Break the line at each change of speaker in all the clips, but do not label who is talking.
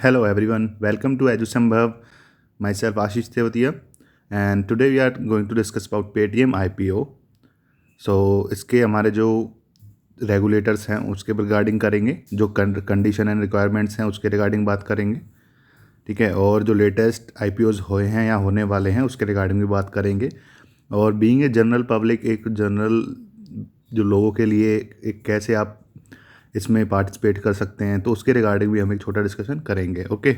Hello everyone, welcome to EduSambhav. Myself Ashish Tewatia, and today we are going to discuss about Paytm IPO. So इसके हमारे जो regulators हैं उसके regarding करेंगे, जो कंडीशन एंड रिक्वायरमेंट्स हैं उसके रिगार्डिंग बात करेंगे, ठीक है। और जो लेटेस्ट IPOs हुए हैं या होने वाले हैं उसके रिगार्डिंग भी बात करेंगे। और बीइंग ए जनरल पब्लिक, एक जनरल जो लोगों के लिए एक कैसे आप इसमें पार्टिसिपेट कर सकते हैं, तो उसके रिगार्डिंग भी हम एक छोटा डिस्कशन करेंगे। ओके,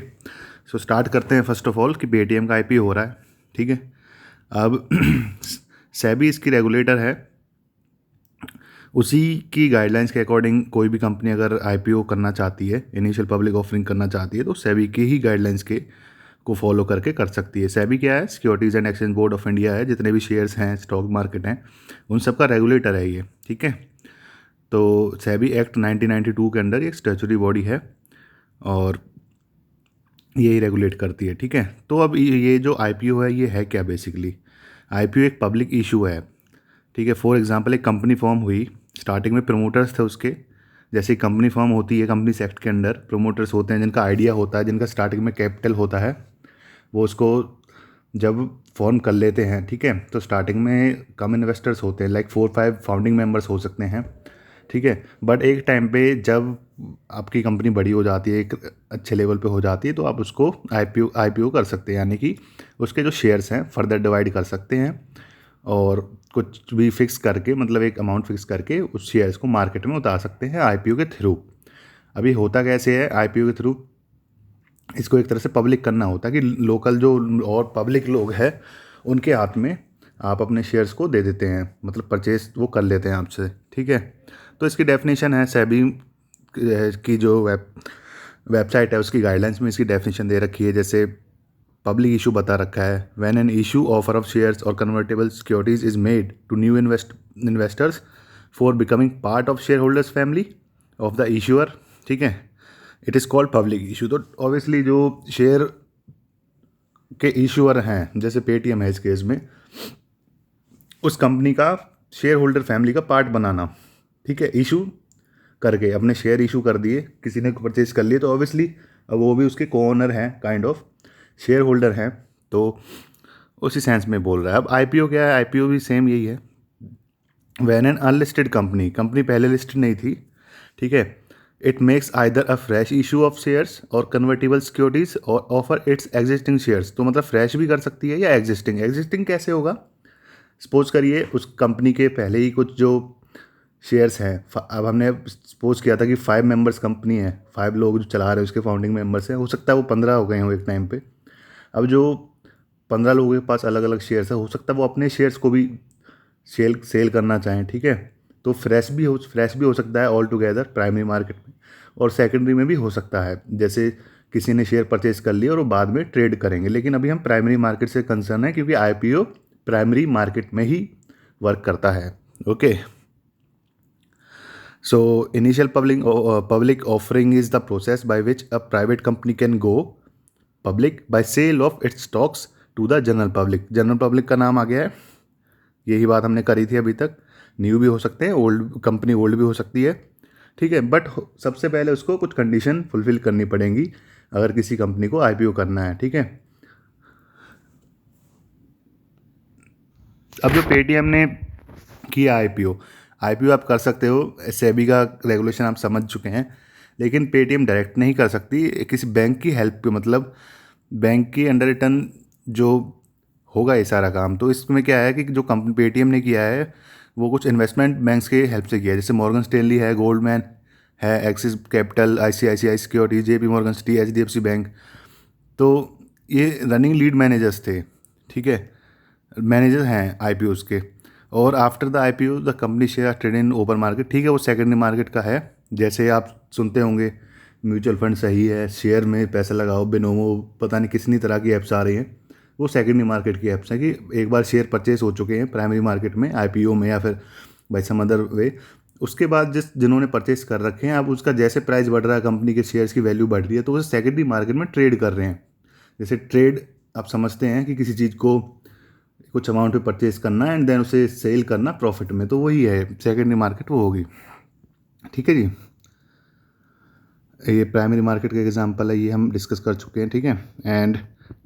सो स्टार्ट करते हैं फर्स्ट ऑफ ऑल कि पेटीएम का IPO हो रहा है, ठीक है। अब सेबी इसकी रेगुलेटर है, उसी की गाइडलाइंस के अकॉर्डिंग कोई भी कंपनी अगर IPO करना चाहती है, इनिशियल पब्लिक ऑफरिंग करना चाहती है, तो सेबी के ही गाइडलाइंस के को फॉलो करके कर सकती है। सेबी क्या है? Securities and exchange board of India है। जितने भी शेयर्स हैं, स्टॉक मार्केट हैं, उन सब का रेगुलेटर है ये, ठीक है। तो सेबी एक्ट 1992 के अंडर एक स्टैच्यूटरी बॉडी है और यही रेगुलेट करती है, ठीक है। तो अब ये जो IPO है, ये है क्या बेसिकली? IPO एक पब्लिक इशू है, ठीक है। फॉर एग्जांपल, एक कंपनी फॉर्म हुई, स्टार्टिंग में प्रमोटर्स थे उसके। जैसे कंपनी फॉर्म होती है, कंपनी एक्ट के अंडर प्रमोटर्स होते हैं जिनका आइडिया होता है, जिनका स्टार्टिंग में कैपिटल होता है, वो उसको जब फॉर्म कर लेते हैं, ठीक है। तो स्टार्टिंग में कम इन्वेस्टर्स होते हैं, लाइक 4-5 फाउंडिंग मेंबर्स हो सकते हैं, ठीक है। बट एक टाइम पे जब आपकी कंपनी बड़ी हो जाती है, एक अच्छे लेवल पे हो जाती है, तो आप उसको IPO कर सकते हैं, यानी कि उसके जो शेयर्स हैं फर्दर डिवाइड कर सकते हैं और कुछ भी फिक्स करके, मतलब एक अमाउंट फिक्स करके उस शेयर्स को मार्केट में उतार सकते हैं IPO के थ्रू। अभी होता कैसे है IPO के थ्रू? इसको एक तरह से पब्लिक करना होता है कि लोकल जो और पब्लिक लोग हैं उनके हाथ में आप अपने शेयर्स को दे देते हैं, मतलब परचेज वो कर लेते हैं आपसे, ठीक है। तो इसकी डेफिनेशन है, सेबी की जो वेबसाइट है उसकी गाइडलाइंस में इसकी डेफिनेशन दे रखी है। जैसे पब्लिक इशू बता रखा है, when an issue offer of shares और convertible securities is made to new investors for becoming part of share holders family of the issuer, ठीक है, it is called public issue. तो ऑब्वियसली जो share के issuer हैं, जैसे Paytm है इस केस में, उस कंपनी का शेयर होल्डर फैमिली का पार्ट बनाना, ठीक है, इशू करके अपने शेयर इशू कर दिए, किसी ने परचेज कर लिए, तो ऑब्वियसली अब वो भी उसके को ओनर हैं, काइंड ऑफ शेयर होल्डर हैं। तो उसी सेंस में बोल रहा है। अब IPO क्या है? IPO भी सेम यही है। When an unlisted company, company पहले लिस्टेड नहीं थी, ठीक है, it makes either a fresh issue of shares और कन्वर्टेबल सिक्योरिटीज और ऑफर इट्स एग्जिस्टिंग शेयर्स। तो मतलब फ्रेश भी कर सकती है या एग्जिस्टिंग। एग्जिस्टिंग कैसे होगा? सपोज करिए उस कंपनी के पहले ही कुछ जो शेयर्स हैं, अब हमने सपोज किया था कि 5 मेंबर्स कंपनी है, 5 लोग जो चला रहे हैं उसके फाउंडिंग मेंबर्स हैं, हो सकता है वो 15 हो गए हों एक टाइम पे। अब जो 15 लोगों के पास अलग अलग शेयर्स है, हो सकता है वो अपने शेयर्स को भी सेल करना चाहें, ठीक है। तो फ्रेश भी हो सकता है ऑल टुगेदर प्राइमरी मार्केट में, और सेकेंडरी में भी हो सकता है, जैसे किसी ने शेयर परचेज कर लिया और वो बाद में ट्रेड करेंगे। लेकिन अभी हम प्राइमरी मार्केट से कंसर्न है, क्योंकि IPO प्राइमरी मार्केट में ही वर्क करता है। Okay, so initial public offering is the process by which a private company can go public by sale of its stocks to the general public. General public का नाम आ गया है, यही बात हमने करी थी अभी तक। न्यू भी हो सकते हैं, ओल्ड कंपनी ओल्ड भी हो सकती है, ठीक है। बट सबसे पहले उसको कुछ कंडीशन फुलफिल करनी पड़ेंगी अगर किसी कंपनी को IPO करना है, ठीक है। अब जो पेटीएम ने किया IPO आप कर सकते हो, सेबी का रेगुलेशन आप समझ चुके हैं, लेकिन पेटीएम डायरेक्ट नहीं कर सकती, किसी बैंक की हेल्प पे, मतलब बैंक की अंडर रिटर्न जो होगा ये सारा काम। तो इसमें क्या है कि जो कंपनी पेटीएम ने किया है वो कुछ इन्वेस्टमेंट बैंक्स के हेल्प से किया है, जैसे मॉर्गन स्टेनली है, गोल्डमैन है, axis capital, ICICI securities, JP Morgan city, HDFC bank. तो ये रनिंग लीड मैनेजर्स थे, ठीक है, मैनेजर हैं IPOs के। और after the IPO the company share trade in open market, ठीक है, वो सेकेंडरी मार्केट का है। जैसे आप सुनते होंगे म्यूचुअल फंड सही है, शेयर में पैसा लगाओ, बिनोमो, पता नहीं कितनी तरह की ऐप्स आ रही हैं, वो सेकेंडरी मार्केट की ऐप्स हैं कि एक बार शेयर परचेज हो चुके हैं प्राइमरी मार्केट में IPO में या फिर बाई सम अदर वे, उसके बाद जिन्होंने परचेज कर रखे हैं, अब उसका जैसे प्राइस बढ़ रहा है, कंपनी के शेयर्स की वैल्यू बढ़ रही है, तो वो सेकेंडरी मार्केट में ट्रेड कर रहे हैं। जैसे ट्रेड आप समझते हैं कि किसी चीज़ को कुछ अमाउंट पे परचेज करना एंड देन उसे सेल करना प्रॉफिट में, तो वही है सेकेंडरी मार्केट, वो होगी, ठीक है जी। ये प्राइमरी मार्केट का एग्जांपल है, ये हम डिस्कस कर चुके हैं, ठीक है। एंड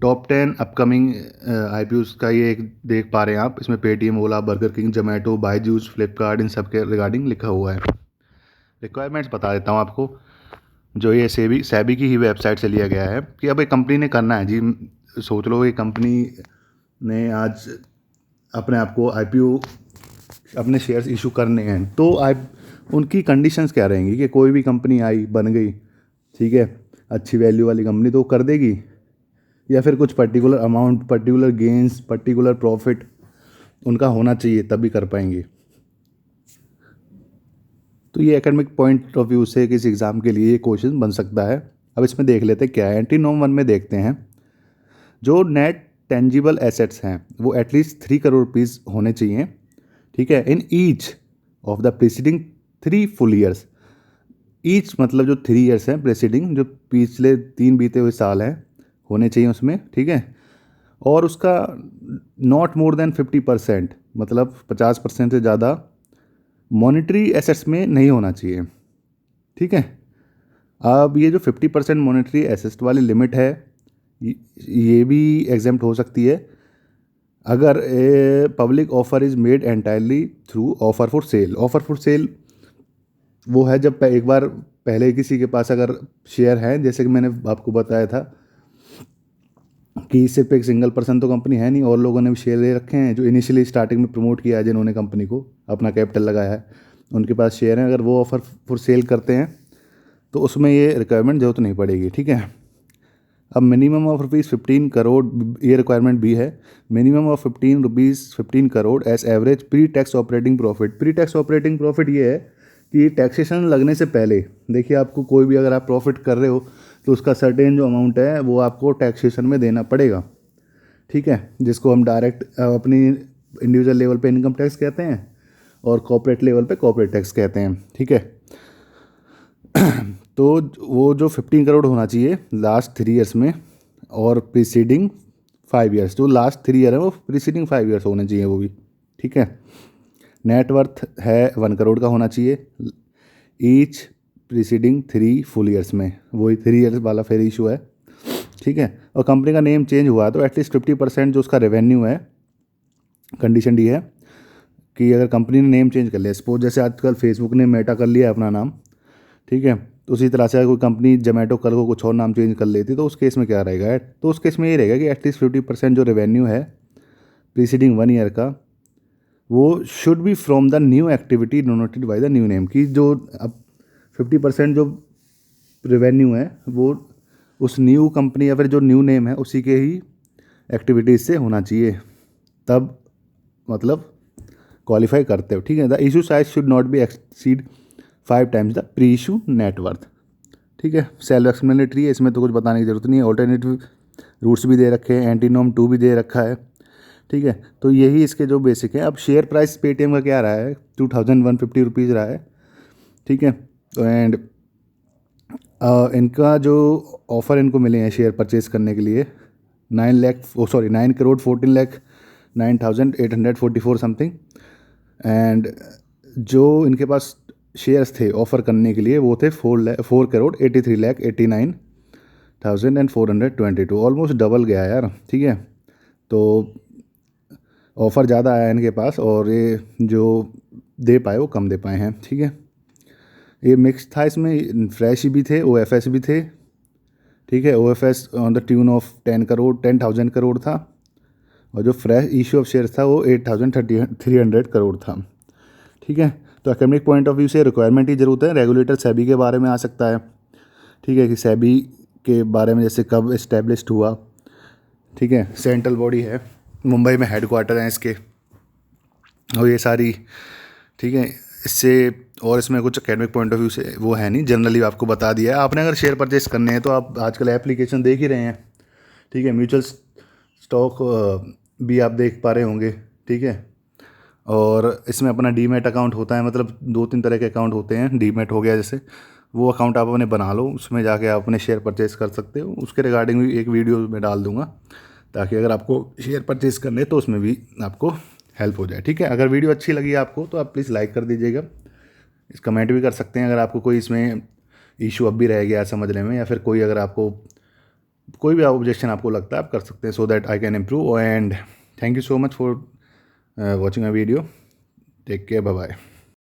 टॉप 10 अपकमिंग IPOs का ये एक देख पा रहे हैं आप, इसमें पेटीएम, ओला, बर्गर किंग, जोमेटो, बायजूस, फ्लिपकार्ट, इन सब के रिगार्डिंग लिखा हुआ है। रिक्वायरमेंट्स बता देता हूँ आपको, जो ये सेबी की ही वेबसाइट से लिया गया है कि अब एक कंपनी ने करना है जी। सोच लो ये कंपनी ने आज अपने आप को IPO अपने शेयर्स इशू करने हैं, तो उनकी कंडीशंस क्या रहेंगी कि कोई भी कंपनी आई बन गई, ठीक है, अच्छी वैल्यू वाली कंपनी, तो वो कर देगी, या फिर कुछ particular amount, particular gains, particular profit उनका होना चाहिए तभी कर पाएंगे। तो ये एकेडमिक पॉइंट ऑफ व्यू से किसी एग्ज़ाम के लिए ये क्वेश्चन बन सकता है। अब इसमें देख लेते हैं क्या है। एंटीनोम 1 में देखते हैं, जो नेट टेंजिबल एसेट्स हैं वो एटलीस्ट 3 करोड़ रुपीज़ होने चाहिए, ठीक है, in each of the preceding 3 full years. Each मतलब जो 3 ईयर्स हैं प्रीसीडिंग, जो पिछले 3 बीते हुए साल हैं, होने चाहिए उसमें, ठीक है। और उसका नॉट मोर देन 50%, मतलब 50% से ज़्यादा मॉनेटरी एसेट्स में नहीं होना चाहिए, ठीक है। अब ये जो 50% मॉनेटरी एसेट्स वाली लिमिट है, ये भी एग्जेम्प्ट हो सकती है अगर public offer is made entirely through offer for sale. Offer for sale वो है जब एक बार पहले किसी के पास अगर शेयर है, जैसे कि मैंने आपको बताया था कि सिर्फ एक सिंगल पर्सन तो कंपनी है नहीं, और लोगों ने भी शेयर ले रखे हैं जो इनिशियली स्टार्टिंग में प्रमोट किया है, जिन्होंने कंपनी को अपना कैपिटल लगाया है, उनके पास शेयर हैं। अगर वो ऑफर फॉर सेल करते हैं तो उसमें ये रिक्वायरमेंट जरूरत नहीं पड़ेगी, ठीक है। अब मिनिमम ऑफ ₹15 करोड़ ये रिक्वायरमेंट भी है, minimum of ₹15 crore as average pre tax operating profit. Pre tax operating profit ये है कि टैक्सेशन लगने से पहले, देखिए आपको कोई भी अगर आप प्रॉफिट कर रहे हो तो उसका सर्टेन जो अमाउंट है वो आपको टैक्सेशन में देना पड़ेगा, ठीक है, जिसको हम डायरेक्ट अपनी इंडिविजुअल लेवल पे इनकम टैक्स कहते हैं और कॉर्पोरेट लेवल पे कॉर्पोरेट टैक्स कहते हैं, ठीक है। तो वो जो 15 करोड़ होना चाहिए लास्ट 3 ईयर्स में, और प्रीसीडिंग 5 ईयर्स, जो लास्ट 3 ईयर है वो प्रीसीडिंग 5 ईयर्स होने चाहिए वो भी, ठीक है। नेटवर्थ है 1 करोड़ का होना चाहिए ईच प्रीसीडिंग 3 फुल ईयर्स में, वही 3 ईयर्स वाला फिर इशू है, ठीक है। और कंपनी का नेम चेंज हुआ तो एटलीस्ट 50% जो उसका रेवेन्यू है, कंडीशन डी है कि अगर कंपनी ने नेम चेंज कर लिया, सपोज जैसे आजकल फेसबुक ने मेटा कर लिया अपना नाम, ठीक है, तो उसी तरह से अगर कोई कंपनी जोमेटो कल को कुछ और नाम चेंज कर लेती तो उस केस में क्या रहेगा, तो उस केस में ये रहेगा कि एटलीस्ट 50% जो रेवेन्यू है प्रीसीडिंग 1 ईयर का, वो should be from the new activity donated by the new name, की जो अब 50% जो रेवेन्यू है वो उस न्यू कंपनी या फिर जो न्यू नेम है उसी के ही एक्टिविटीज़ से होना चाहिए, तब मतलब क्वालिफाई करते हो, ठीक है। The issue size should not be exceed 5 times the pre issue net worth, ठीक है। सेल्फ एक्सप्लेनेटरी है, इसमें तो कुछ बताने की जरूरत नहीं है। ऑल्टरनेटिव रूट्स भी दे रखे हैं, एंटीनोम 2 भी दे रखा है, ठीक है। तो यही इसके जो बेसिक है। अब शेयर प्राइस पेटीएम का क्या रहा है, 2150 रुपीज़ रहा है, ठीक है। एंड इनका जो ऑफ़र इनको मिले हैं शेयर परचेज करने के लिए 9 करोड़ 14 लाख 9,844 समथिंग, एंड जो इनके पास शेयर्स थे ऑफ़र करने के लिए वो थे 4 करोड़ 83 लाख 89,422, ऑलमोस्ट डबल गया यार, ठीक है। तो ऑफ़र ज़्यादा आया इनके पास और ये जो दे पाए वो कम दे पाए हैं, ठीक है। ये मिक्स था, इसमें फ्रेश भी थे, OFS भी थे, ठीक है। OFS on the tune of 10,000 crore था, और जो फ्रेश इशू ऑफ शेयर्स था वो 8,300 करोड़ था, ठीक है। तो एकेडमिक पॉइंट ऑफ व्यू से रिक्वायरमेंट की ज़रूरत है। रेगुलेटर सेबी के बारे में आ सकता है, ठीक है, कि सेबी के बारे में जैसे कब इस्टेब्लिश्ड हुआ, ठीक है, सेंट्रल बॉडी है, मुंबई में हेडक्वार्टर हैं इसके, और ये सारी, ठीक है। इससे और इसमें कुछ एकेडमिक पॉइंट ऑफ व्यू से वो है नहीं, जनरली आपको बता दिया है। आपने अगर शेयर परचेस करने हैं तो आप आजकल एप्लीकेशन देख ही रहे हैं, ठीक है। म्यूचुअल स्टॉक भी आप देख पा रहे होंगे, ठीक है। और इसमें अपना डीमैट अकाउंट होता है, मतलब 2-3 तरह के अकाउंट होते हैं। डीमैट हो गया जैसे, वो अकाउंट आप अपने बना लो, उसमें जाके आप अपने शेयर परचेस कर सकते हो। उसके रिगार्डिंग भी एक वीडियो में डाल दूंगा, ताकि अगर आपको शेयर परचेस करने तो उसमें भी आपको हेल्प हो जाए, ठीक है। अगर वीडियो अच्छी लगी आपको तो आप प्लीज़ लाइक कर दीजिएगा, इस कमेंट भी कर सकते हैं अगर आपको कोई इसमें इशू अब भी रह गया समझने में, या फिर कोई अगर आपको कोई भी ऑब्जेक्शन आपको लगता है आप कर सकते हैं, so that I can improve. And thank you so much for watching my video. Take care, bye bye.